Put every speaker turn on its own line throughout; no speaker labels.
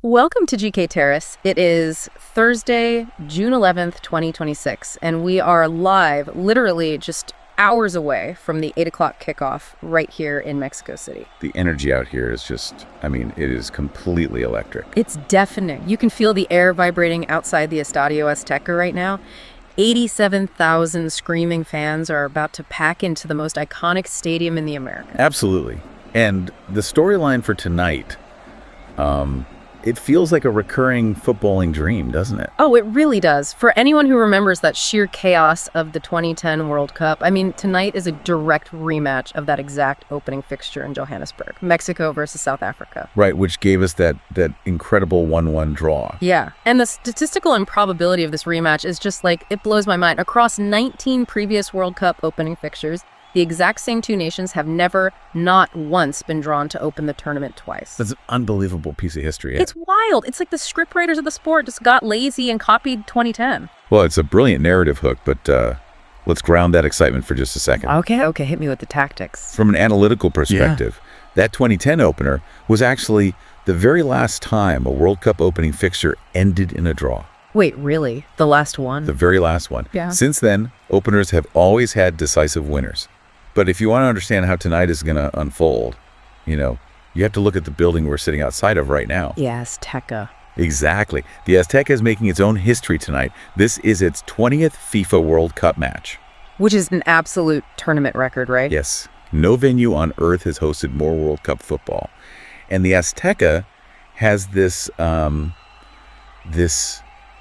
Welcome to GK Terrace. It is Thursday, June 11th, 2026, and we are live, literally just hours away from the 8 o'clock kickoff right here in Mexico City.
The energy out here is just, it is completely electric.
It's deafening. You can feel the air vibrating outside the Estadio Azteca right now. 87,000 screaming fans are about to pack into the most iconic stadium in the Americas.
Absolutely. And the storyline for tonight, it feels like a recurring footballing dream, doesn't it?
Oh, it really does. For anyone who remembers that sheer chaos of the 2010 World Cup, tonight is a direct rematch of that exact opening fixture in Johannesburg, Mexico versus South Africa.
Right, which gave us that incredible 1-1 draw.
Yeah, and the statistical improbability of this rematch is just it blows my mind. Across 19 previous World Cup opening fixtures, the exact same two nations have never, not once, been drawn to open the tournament twice.
That's an unbelievable piece of history.
It's wild. It's like the scriptwriters of the sport just got lazy and copied 2010.
Well, it's a brilliant narrative hook, but let's ground that excitement for just a second.
Okay, hit me with the tactics.
From an analytical perspective, that 2010 opener was actually the very last time a World Cup opening fixture ended in a draw.
Wait, really? The last one?
The very last one.
Yeah.
Since then, openers have always had decisive winners. But if you want to understand how tonight is going to unfold, you have to look at the building we're sitting outside of right now.
Yeah, Azteca.
Exactly. The Azteca is making its own history tonight. This is its 20th FIFA World Cup match.
Which is an absolute tournament record, right?
Yes. No venue on earth has hosted more World Cup football. And the Azteca has this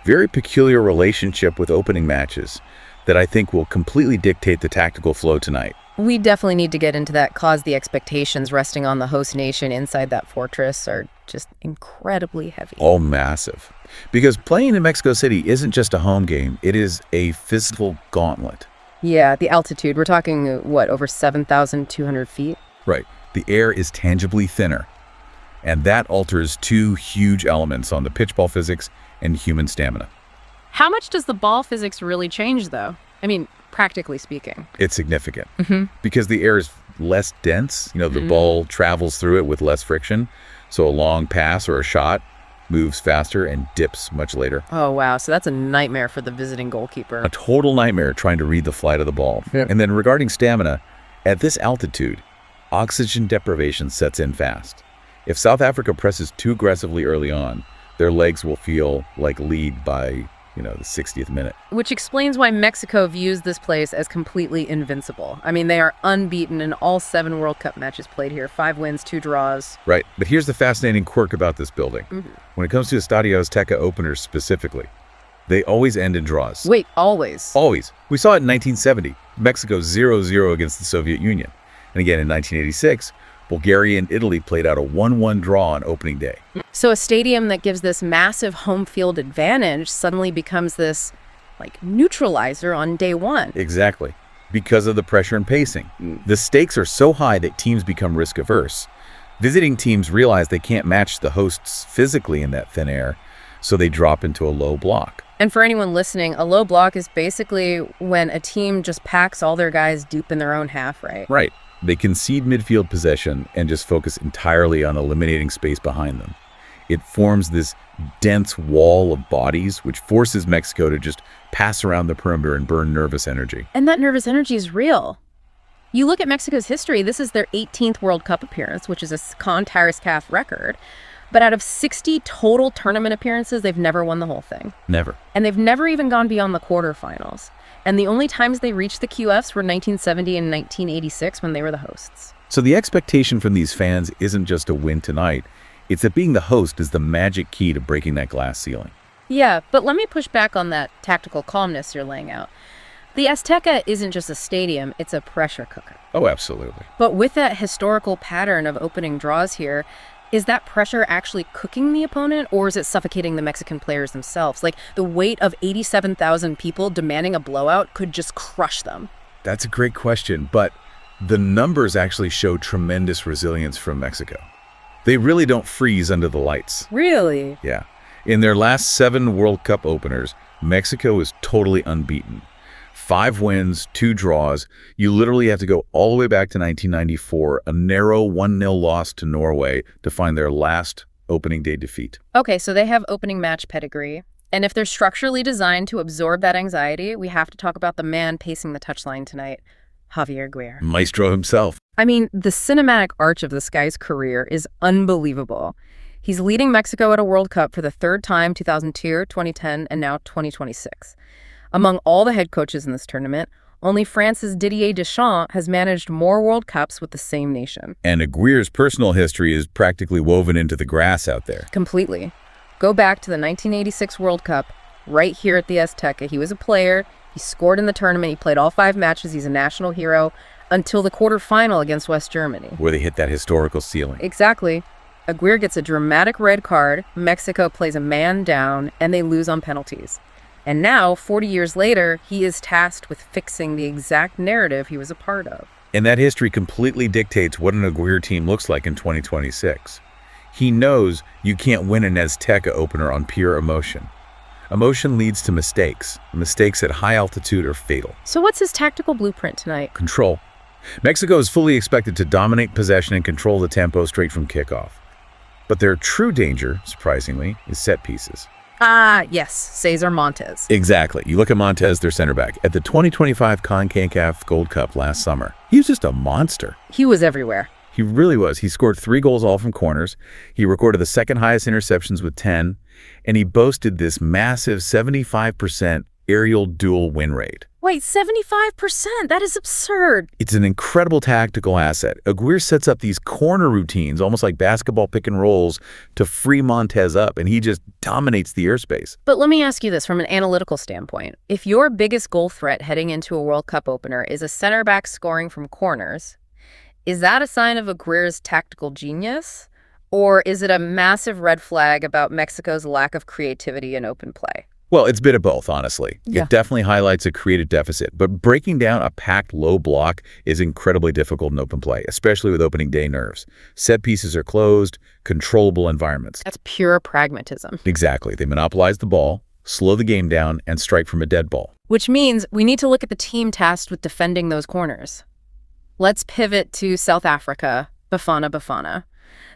very peculiar relationship with opening matches that I think will completely dictate the tactical flow tonight.
We definitely need to get into that, cause the expectations resting on the host nation inside that fortress are just incredibly heavy.
All massive. Because playing in Mexico City isn't just a home game, it is a physical gauntlet.
Yeah, the altitude, we're talking, over 7,200 feet?
Right. The air is tangibly thinner. And that alters two huge elements on the pitch ball physics and human stamina.
How much does the ball physics really change, though? Practically speaking.
It's significant. Because the air is less dense. The ball travels through it with less friction. So a long pass or a shot moves faster and dips much later.
Oh, wow. So that's a nightmare for the visiting goalkeeper.
A total nightmare trying to read the flight of the ball.
Yeah.
And then regarding stamina, at this altitude, oxygen deprivation sets in fast. If South Africa presses too aggressively early on, their legs will feel like lead by the 60th minute.
Which explains why Mexico views this place as completely invincible. They are unbeaten in all 7 World Cup matches played here. 5 wins, 2 draws.
Right. But here's the fascinating quirk about this building. When it comes to Estadio Azteca openers specifically, they always end in draws.
Wait, always?
Always. We saw it in 1970. Mexico 0-0 against the Soviet Union. And again in 1986, Bulgaria and Italy played out a 1-1 draw on opening day.
So a stadium that gives this massive home field advantage suddenly becomes this, neutralizer on day one.
Exactly. Because of the pressure and pacing. The stakes are so high that teams become risk averse. Visiting teams realize they can't match the hosts physically in that thin air, so they drop into a low block.
And for anyone listening, a low block is basically when a team just packs all their guys deep in their own half, right?
Right. They concede midfield possession and just focus entirely on eliminating space behind them. It forms this dense wall of bodies, which forces Mexico to just pass around the perimeter and burn nervous energy.
And that nervous energy is real. You look at Mexico's history, this is their 18th World Cup appearance, which is a CONCACAF record. But out of 60 total tournament appearances, they've never won the whole thing.
Never.
And they've never even gone beyond the quarterfinals. And the only times they reached the QFs were 1970 and 1986 when they were the hosts.
So the expectation from these fans isn't just a win tonight. It's that being the host is the magic key to breaking that glass ceiling.
Yeah, but let me push back on that tactical calmness you're laying out. The Azteca isn't just a stadium, it's a pressure cooker.
Oh, absolutely.
But with that historical pattern of opening draws here, is that pressure actually cooking the opponent, or is it suffocating the Mexican players themselves? The weight of 87,000 people demanding a blowout could just crush them.
That's a great question, but the numbers actually show tremendous resilience from Mexico. They really don't freeze under the lights.
Really?
Yeah. In their last 7 World Cup openers, Mexico is totally unbeaten. 5 wins, 2 draws. You literally have to go all the way back to 1994, a narrow 1-0 loss to Norway to find their last opening day defeat.
Okay, so they have opening match pedigree. And if they're structurally designed to absorb that anxiety, we have to talk about the man pacing the touchline tonight, Javier Aguirre.
Maestro himself.
I mean, the cinematic arch of this guy's career is unbelievable. He's leading Mexico at a World Cup for the third time, 2002, 2010, and now 2026. Among all the head coaches in this tournament, only France's Didier Deschamps has managed more World Cups with the same nation.
And Aguirre's personal history is practically woven into the grass out there.
Completely. Go back to the 1986 World Cup, right here at the Azteca. He was a player, he scored in the tournament, he played all 5 matches, he's a national hero, until the quarterfinal against West Germany.
Where they hit that historical ceiling.
Exactly. Aguirre gets a dramatic red card, Mexico plays a man down, and they lose on penalties. And now, 40 years later, he is tasked with fixing the exact narrative he was a part of.
And that history completely dictates what an Aguirre team looks like in 2026. He knows you can't win an Azteca opener on pure emotion. Emotion leads to mistakes. Mistakes at high altitude are fatal.
So what's his tactical blueprint tonight?
Control. Mexico is fully expected to dominate possession and control the tempo straight from kickoff. But their true danger, surprisingly, is set pieces.
Ah, yes, César Montes.
Exactly. You look at Montes, their center back. At the 2025 CONCACAF Gold Cup last summer, he was just a monster.
He was everywhere.
He really was. He scored 3 goals all from corners. He recorded the second highest interceptions with 10, and he boasted this massive 75% aerial duel win rate.
Wait, 75%? That is absurd.
It's an incredible tactical asset. Aguirre sets up these corner routines, almost like basketball pick and rolls, to free Montes up, and he just dominates the airspace.
But let me ask you this from an analytical standpoint. If your biggest goal threat heading into a World Cup opener is a center back scoring from corners, is that a sign of Aguirre's tactical genius? Or is it a massive red flag about Mexico's lack of creativity in open play?
Well, it's a bit of both, honestly.
Yeah.
It definitely highlights a creative deficit, but breaking down a packed low block is incredibly difficult in open play, especially with opening day nerves. Set pieces are closed, controllable environments.
That's pure pragmatism.
Exactly. They monopolize the ball, slow the game down, and strike from a dead ball.
Which means we need to look at the team tasked with defending those corners. Let's pivot to South Africa, Bafana.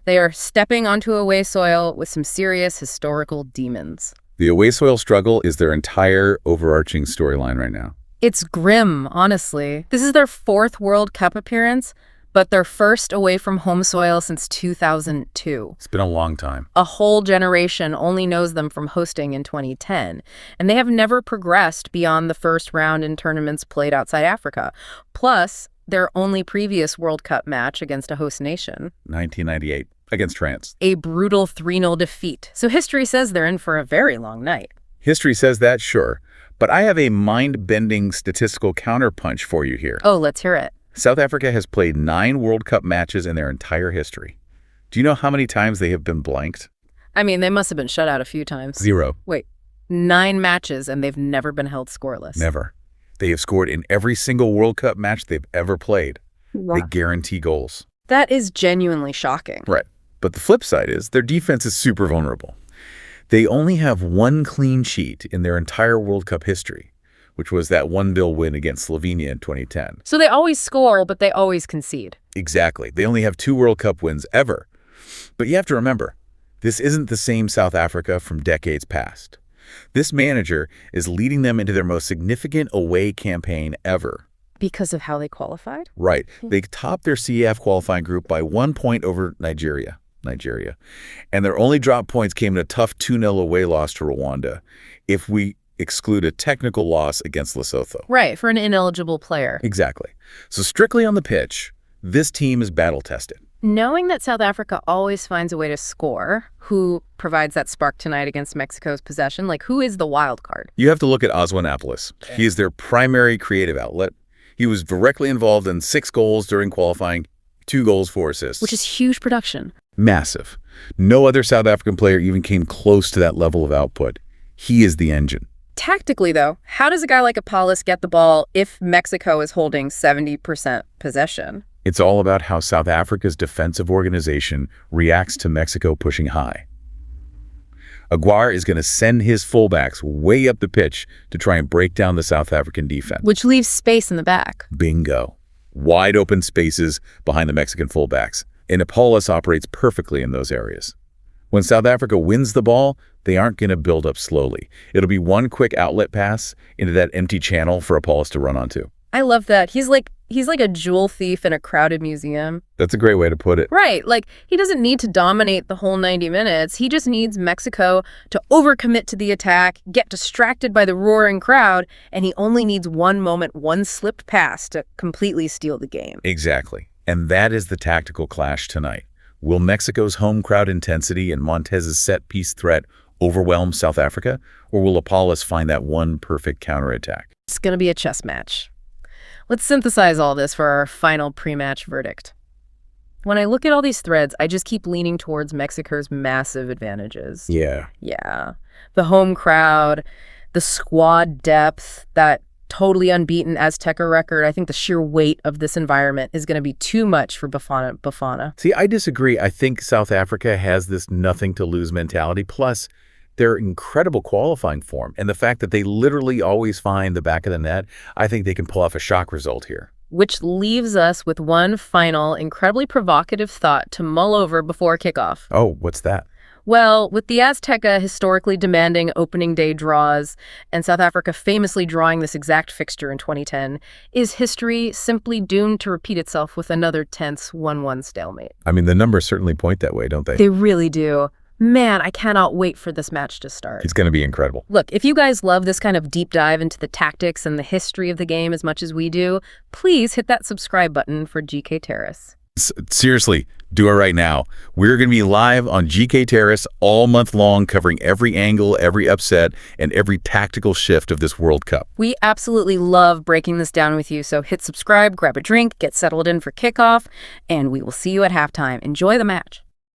They are stepping onto away soil with some serious historical demons.
The away soil struggle is their entire overarching storyline right now.
It's grim, honestly. This is their 4th World Cup appearance, but their first away from home soil since 2002.
It's been a long time.
A whole generation only knows them from hosting in 2010, and they have never progressed beyond the first round in tournaments played outside Africa. Plus, their only previous World Cup match against a host nation,
1998, against France.
a brutal 3-0 defeat. So history says they're in for a very long night.
History says that, sure. But I have a mind-bending statistical counterpunch for you here.
Oh, let's hear it.
South Africa has played 9 World Cup matches in their entire history. Do you know how many times they have been blanked?
I mean, they must have been shut out a few times.
0.
Wait, 9 matches and they've never been held scoreless.
Never. They have scored in every single World Cup match they've ever played.
Wow.
They guarantee goals.
That is genuinely shocking.
Right. But the flip side is their defense is super vulnerable. They only have 1 clean sheet in their entire World Cup history, which was that 1-0 win against Slovenia in 2010.
So they always score, but they always concede.
Exactly. They only have 2 World Cup wins ever. But you have to remember, this isn't the same South Africa from decades past. This manager is leading them into their most significant away campaign ever.
Because of how they qualified?
Right. They topped their CAF qualifying group by 1 point over Nigeria. And their only drop points came in a tough 2-0 away loss to Rwanda, if we exclude a technical loss against Lesotho.
Right, for an ineligible player.
Exactly. So strictly on the pitch, this team is battle-tested.
Knowing that South Africa always finds a way to score, who provides that spark tonight against Mexico's possession? Like, who is the wild card?
You have to look at Oswin Appollis. He is their primary creative outlet. He was directly involved in 6 goals during qualifying, 2 goals, 4 assists.
Which is huge production.
Massive. No other South African player even came close to that level of output. He is the engine.
Tactically, though, how does a guy like Appollis get the ball if Mexico is holding 70% possession?
It's all about how South Africa's defensive organization reacts to Mexico pushing high. Aguirre is going to send his fullbacks way up the pitch to try and break down the South African defense.
Which leaves space in the back.
Bingo. Wide open spaces behind the Mexican fullbacks. And Appollis operates perfectly in those areas. When South Africa wins the ball, they aren't going to build up slowly. It'll be one quick outlet pass into that empty channel for Appollis to run onto.
I love that. He's like a jewel thief in a crowded museum.
That's a great way to put it.
Right. Like, he doesn't need to dominate the whole 90 minutes. He just needs Mexico to overcommit to the attack, get distracted by the roaring crowd, and he only needs one moment, one slipped pass to completely steal the game.
Exactly. And that is the tactical clash tonight. Will Mexico's home crowd intensity and Montes' set-piece threat overwhelm South Africa, or will Appollis find that one perfect counterattack?
It's going to be a chess match. Let's synthesize all this for our final pre-match verdict. When I look at all these threads, I just keep leaning towards Mexico's massive advantages.
Yeah.
Yeah. The home crowd, the squad depth, that totally unbeaten Azteca record. I think the sheer weight of this environment is going to be too much for Bafana.
See, I disagree. I think South Africa has this nothing-to-lose mentality, plus their incredible qualifying form, and the fact that they literally always find the back of the net. I think they can pull off a shock result here.
Which leaves us with one final, incredibly provocative thought to mull over before kickoff.
Oh, what's that?
Well, with the Azteca historically demanding opening day draws, and South Africa famously drawing this exact fixture in 2010, is history simply doomed to repeat itself with another tense 1-1 stalemate?
I mean, the numbers certainly point that way, don't they?
They really do. Man, I cannot wait for this match to start.
It's going to be incredible.
Look, if you guys love this kind of deep dive into the tactics and the history of the game as much as we do, please hit that subscribe button for GK Terrace.
Seriously, do it right now. We're going to be live on GK Terrace all month long, covering every angle, every upset, and every tactical shift of this World Cup.
We absolutely love breaking this down with you, so hit subscribe, grab a drink, get settled in for kickoff, and we will see you at halftime. Enjoy the match.